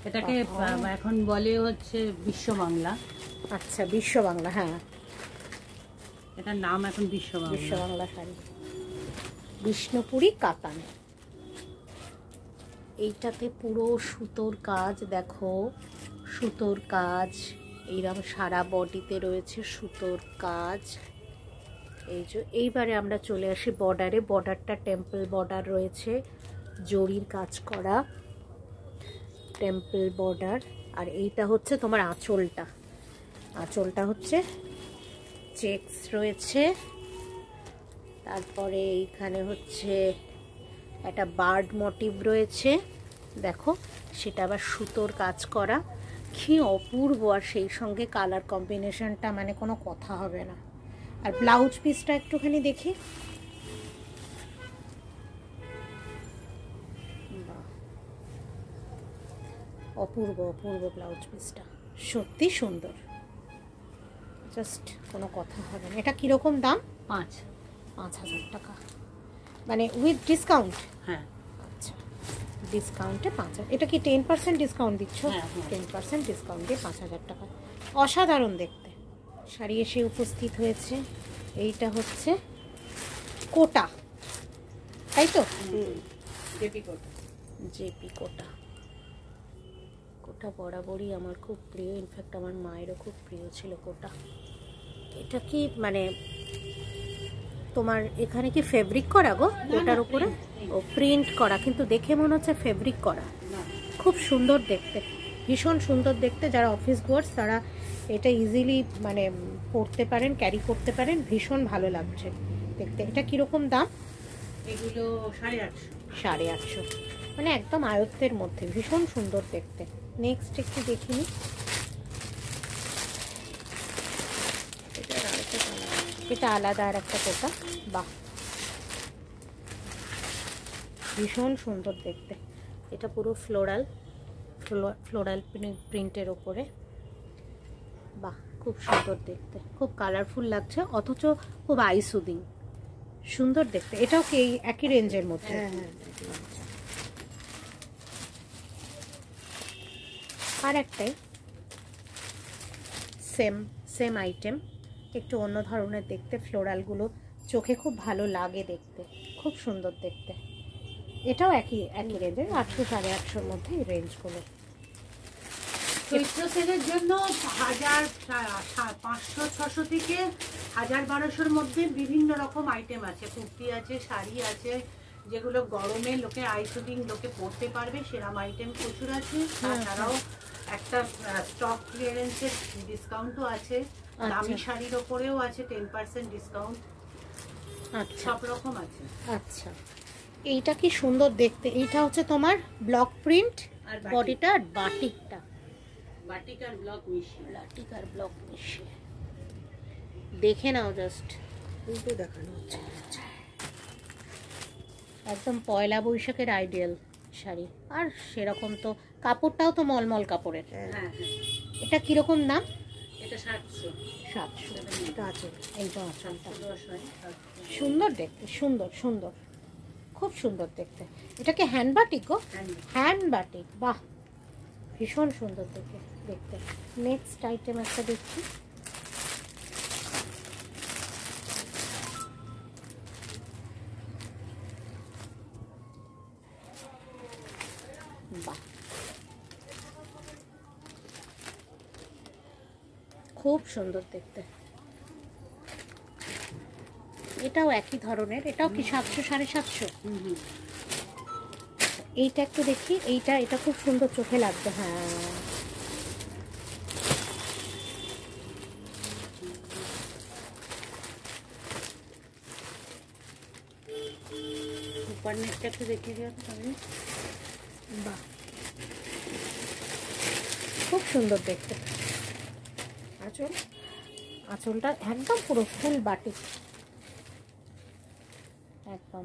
এটাকে এখন বলে হচ্ছে বিশ্ব বাংলা। আচ্ছা, বিশ্ব বাংলা, হ্যাঁ এটার নাম এখন বিশ্ব বাংলা শাড়ি। বিষ্ণুপুরি কাতান। এইটাতে পুরো সুতোর কাজ, দেখো সুতোর কাজ, এইরকম সারা বডিতে রয়েছে সুতোর কাজ। এই যে এইবারে আমরা চলে আসি বর্ডারে। বর্ডারটা টেম্পল বর্ডার রয়েছে, জরির কাজ করা টেম্পল বর্ডার। আর এইটা হচ্ছে তোমার আঁচলটা। আঁচলটা হচ্ছে চেকস রয়েছে। তারপরে এইখানে হচ্ছে একটা বার্ড মোটিভ রয়েছে, দেখো সেটা আবার সুতোর কাজ করা, কি অপূর্ব। আর সেই সঙ্গে কালার কম্বিনেশনটা মানে কোনো কথা হবে না। আর ব্লাউজ পিসটা একটুখানি দেখি, অপূর্ব অপূর্ব ব্লাউজ পিসটা, সত্যি সুন্দর, জাস্ট কোনো কথা হবে না। এটা কীরকম দাম? 5,000 টাকা, মানে উইথ ডিসকাউন্ট? হ্যাঁ। আচ্ছা, ডিসকাউন্টে 5,000। এটা কি 10% ডিসকাউন্ট দিচ্ছ? হ্যাঁ, 10% ডিসকাউন্ট দিয়ে 5,000 টাকা। অসাধারণ দেখতে শাড়ি এসে উপস্থিত হয়েছে। এইটা হচ্ছে কোটা, তাই তো? জেপি কোটা। জেপি কোটা। কোটা বরাবরই আমার খুব প্রিয়, ইনফ্যাক্ট আমার মায়েরও খুব প্রিয় ছিল কোটা। এটা কি মানে তোমার এখানে কি ফেব্রিক করা গো কোটার উপরে? ও প্রিন্ট করা, কিন্তু দেখে মনে হচ্ছে ফেব্রিক করা। খুব সুন্দর দেখতে, ভীষণ সুন্দর দেখতে। যারা অফিস গোয়ার্স তারা এটা ইজিলি মানে পরতে পারেন, ক্যারি করতে পারেন, ভীষণ ভালো লাগছে দেখতে। এটা কীরকম দাম? এগুলো 850। 850, মানে একদম আয়ত্তের মধ্যে, ভীষণ সুন্দর দেখতে। নেক্সট একটু দেখিনি, এটা আলাদা আর একটা কোটা। বাহ, ভীষণ সুন্দর দেখতে। এটা পুরো ফ্লোরাল প্রিন্টের ওপরে। বাহ, খুব সুন্দর দেখতে, খুব কালারফুল লাগছে, অথচ খুব আই সুদিং, সুন্দর দেখতে। এটাও কি একই রেঞ্জের মধ্যে? আর একটাই সেম আইটেম, একটু অন্য ধরনের দেখতে। ফ্লোরালগুলো চোখে খুব ভালো লাগে দেখতে, খুব সুন্দর দেখতে। এটাও একই রেঞ্জের, 800 850-এর মধ্যে এই রেঞ্জগুলো। চৈত্র সেলের জন্য 500-600 থেকে 1000-1200-র মধ্যে বিভিন্ন রকম আইটেম আছে। কুর্তি আছে, শাড়ি আছে, যেগুলো গরমে লোকে আইশুটিং লোকে পরতে পারবে, সেরকম আইটেম প্রচুর আছে। তাছাড়াও একটা স্টক ক্লিয়ারেন্সের ডিসকাউন্টও আছে। দামি শাড়ির ওপরেও আছে 10% ডিসকাউন্ট। সব রকম আছে। আচ্ছা, এইটা কি সুন্দর দেখতে। এইটা হচ্ছে তোমার ব্লক প্রিন্ট, আর বডিটা বাটিকটা, বাটিক আর ব্লক মিশিয়ে। দেখে নাও, জাস্ট উল্টো দেখানো হচ্ছে। একদম পয়লা বৈশাখের আইডিয়াল শাড়ি। আর সেরকম তো কাপড়টাও তো মলমল কাপড়ের। হ্যাঁ। এটা কিরকম দাম? এটা 700। এটা আছে, এইটা আঁচলটা সুন্দর দেখতে, সুন্দর সুন্দর, খুব সুন্দর দেখতে। এটা কি হ্যান্ড বাটিক গো? হ্যান্ড বাটিক, বাহ, ভীষণ সুন্দর দেখতে। নেক্সট আইটেম একটা দেখছি। বাহ, খুব সুন্দর দেখতে। এটাও একই ধরনের, এটাও কি 700 750? এইটা একটু দেখি, এটা খুব সুন্দর, চোখে লাগবে। হ্যাঁ, উপর নেকটা একটু দেখে আমি। বাহ, খুব সুন্দর দেখতে। আঁচলটা একদম পুরো ফুল বাটিক, একদম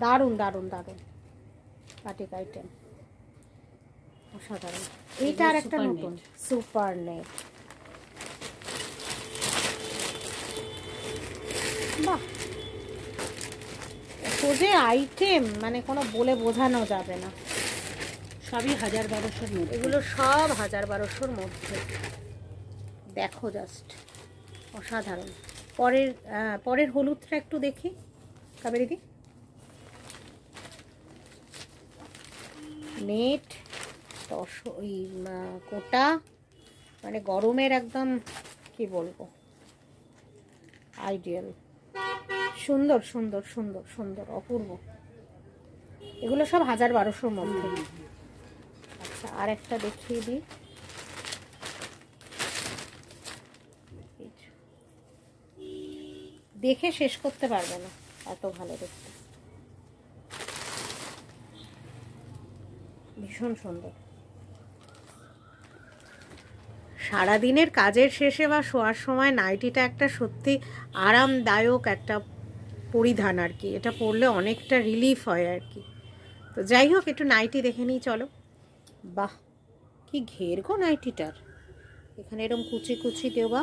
দারুণ দারুণ দারুণ বাটিক আইটেম, অসাধারণ। এইটা আর একটা নতুন সুপার নেট। বাহ, এত যে আইটেম মানে কোনো বলে বোঝানো যাবে না। সবই 1000-1200 মধ্যে। এগুলো সব 1000-1200 মধ্যে। দেখো জাস্ট অসাধারণ। পরের হলুদটা একটু দেখি কাবেরিদি। নেট ওই কোটা, মানে গরমের একদম কি বলবো আইডিয়াল। সুন্দর সুন্দর সুন্দর সুন্দর, অপূর্ব। এগুলো সব 1000-1200 মধ্যে। আচ্ছা, আর একটা দেখিয়ে দিই। দেখে শেষ করতে পারবে না, এত ভালো দেখতে, ভীষণ সুন্দর। সারাদিনের কাজের শেষে বা শোয়ার সময় নাইটিটা একটা সত্যি আরামদায়ক একটা পরিধান আর কি। এটা পরলে অনেকটা রিলিফ হয় আর কি। তো যাই হোক, একটু নাইটি দেখে নিই চলো। বাহ, কি ঘের গো নাইটিটার। এখানে এরকম কুচি কুচি দেওয়া,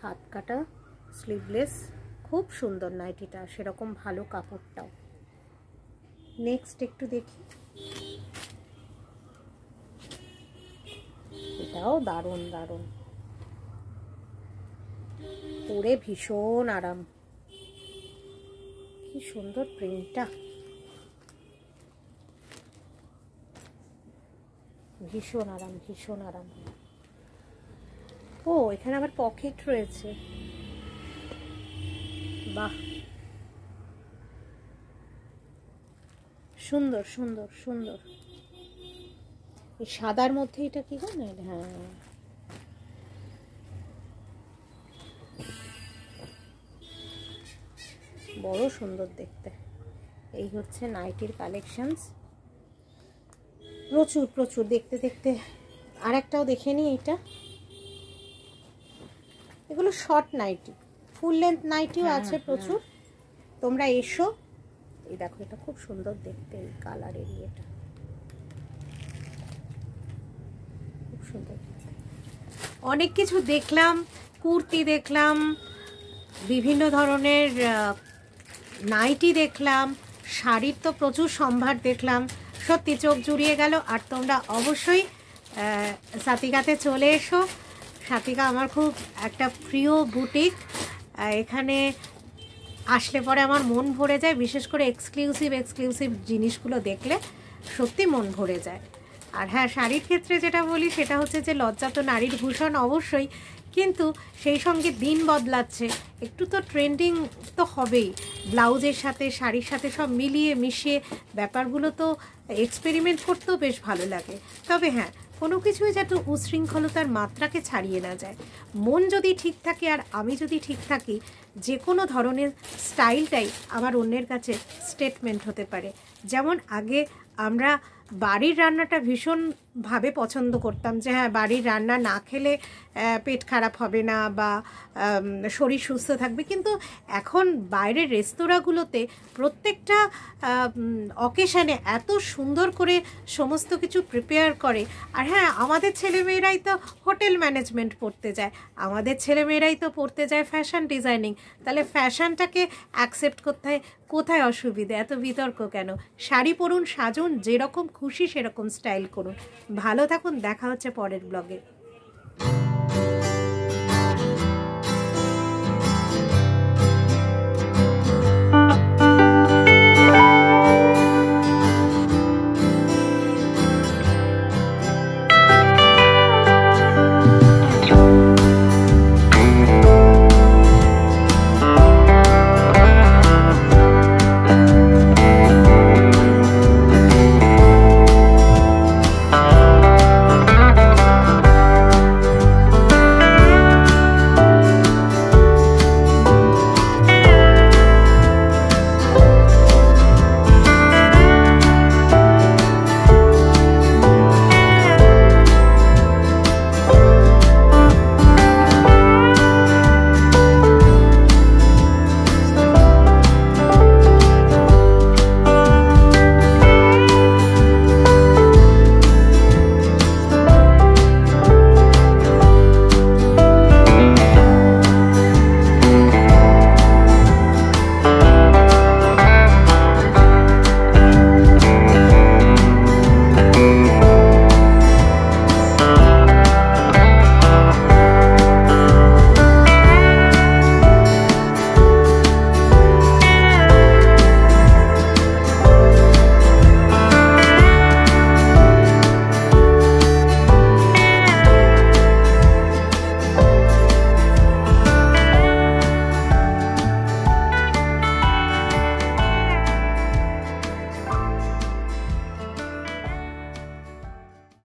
হাত কাটা, স্লিভলেস, খুব সুন্দর নাইটিটা, সেরকম ভালো কাপড়টাও। নেক্সট একটু দেখি, এটাও দারুণ দারুণ, পরে ভীষণ আরাম। কি সুন্দর প্রিন্টটা, ভীষণ আরাম ভীষণ আরাম। ও, এখানে আবার পকেট রয়েছে, বাহ, সুন্দর সুন্দর সুন্দর। এই সাদার মধ্যে এটা কি গো? হ্যাঁ, বড় সুন্দর দেখতে। এই হচ্ছে নাইটির কালেকশনস, প্রচুর প্রচুর। দেখতে দেখতে আর একটাও দেখে নিই। এইটা, এগুলো শর্ট নাইটি, ফুল লেন্থ নাইটিও আছে প্রচুর। তোমরা এসো। এই দেখো, এটা খুব সুন্দর দেখতে, এই কালারের এটা খুব সুন্দর। অনেক কিছু দেখলাম, কুর্তি দেখলাম, বিভিন্ন ধরনের নাইটি দেখলাম, শাড়ির তো প্রচুর সম্ভার দেখলাম, সত্যি চোখ জুড়িয়ে গেল। আর তোমরা অবশ্যই সাতিকাতে চলে এসো। সাতিকা আমার খুব একটা প্রিয় বুটিক। এখানে আসলে পরে আমার মন ভরে যায়, বিশেষ করে এক্সক্লুসিভ জিনিসগুলো দেখলে সত্যি মন ভরে যায়। আর হ্যাঁ, শাড়ির ক্ষেত্রে যেটা বলি সেটা হচ্ছে যে লজ্জা তো নারীর ভূষণ অবশ্যই, কিন্তু সেই সঙ্গে দিন বদলাচ্ছে, একটু তো ট্রেন্ডিং তো হবেই। ব্লাউজের সাথে শাড়ির সাথে সব মিলিয়ে মিশিয়ে ব্যাপারগুলো তো এক্সপেরিমেন্ট করতেও বেশ ভালো লাগে। তবে হ্যাঁ, কোনো কিছুই যাতে উশৃঙ্খলতার মাত্রাকে ছাড়িয়ে না যায়। মন যদি ঠিক থাকে আর আমি যদি ঠিক থাকি, যে কোনো ধরনের স্টাইলটাই আমার অন্যের কাছে স্টেটমেন্ট হতে পারে। যেমন আগে আমরা বাড়ির রান্নাটা ভীষণভাবে পছন্দ করতাম, যে হ্যাঁ, বাড়ির রান্না না খেলে পেট খারাপ হবে না বা শরীর সুস্থ থাকবে। কিন্তু এখন বাইরের রেস্তোরাঁগুলোতে প্রত্যেকটা অকেশানে এত সুন্দর করে সমস্ত কিছু প্রিপেয়ার করে। আর হ্যাঁ, আমাদের ছেলেমেয়েরাই তো হোটেল ম্যানেজমেন্ট পড়তে যায়, আমাদের ছেলেমেয়েরাই তো পড়তে যায় ফ্যাশন ডিজাইনিং। তাহলে ফ্যাশনটাকে অ্যাকসেপ্ট করতে কোথায় অসুবিধে? এত বিতর্ক কেন? শাড়ি পরুন, সাজুন, যেরকম খুশি সেরকম স্টাইল করুন। ভালো থাকুন, দেখা হচ্ছে পরের ব্লগে।